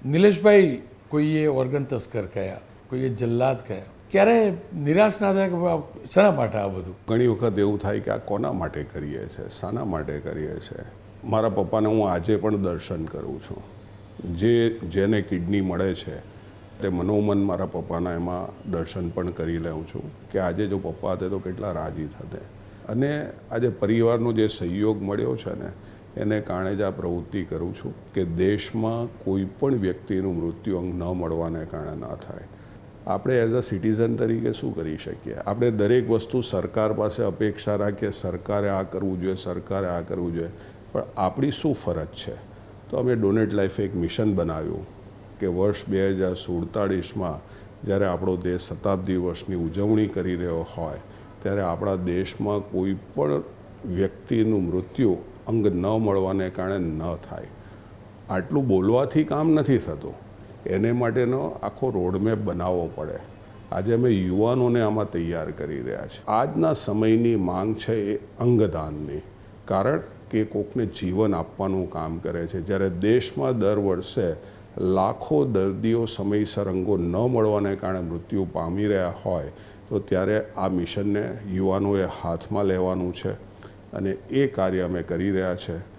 નિલેશભાઈ, કોઈએ ઓર્ગન તસ્કર કયા, કોઈએ જલ્લાદ કયા, ક્યારે નિરાશ ના થાય કે શા માટે આ બધું? ઘણી વખત એવું થાય કે આ કોના માટે કરીએ છીએ, શાના માટે કરીએ છીએ. મારા પપ્પાને હું આજે પણ દર્શન કરું છું. જેને કિડની મળે છે તે મનોમન મારા પપ્પાના એમાં દર્શન પણ કરી લઉં છું કે આજે જો પપ્પા હતે તો કેટલા રાજી થતે. અને આજે પરિવારનો જે સહયોગ મળ્યો છે ને એને કારણે જ આ પ્રવૃત્તિ કરું છું કે દેશમાં કોઈ પણ વ્યક્તિનું મૃત્યુ અંગ ન મળવાને કારણે ન થાય. આપણે એઝ અ સિટીઝન તરીકે શું કરી શકીએ? આપણે દરેક વસ્તુ સરકાર પાસે અપેક્ષા રાખીએ, સરકારે આ કરવું જોઈએ, સરકારે આ કરવું જોઈએ, પણ આપણી શું ફરજ છે? તો અમે ડોનેટ લાઈફ એક મિશન બનાવ્યું કે વર્ષ 2047માં જ્યારે આપણો દેશ શતાબ્દી વર્ષની ઉજવણી કરી રહ્યો હોય ત્યારે આપણા દેશમાં કોઈ પણ વ્યક્તિનું મૃત્યુ અંગ ન મળવાને કારણે ન થાય. આટલું બોલવાથી કામ નથી થતું, એને માટેનો આખો રોડમેપ બનાવવો પડે. આજે અમે યુવાનોને આમાં તૈયાર કરી રહ્યા છીએ. આજના સમયની માંગ છે એ અંગદાનની, કારણ કે કોકને જીવન આપવાનું કામ કરે છે. જ્યારે દેશમાં દર વર્ષે લાખો દર્દીઓ સમયસર અંગો ન મળવાને કારણે મૃત્યુ પામી રહ્યા હોય તો ત્યારે આ મિશનને યુવાનોએ હાથમાં લેવાનું છે અને એ કાર્ય અમે કરી રહ્યા છે.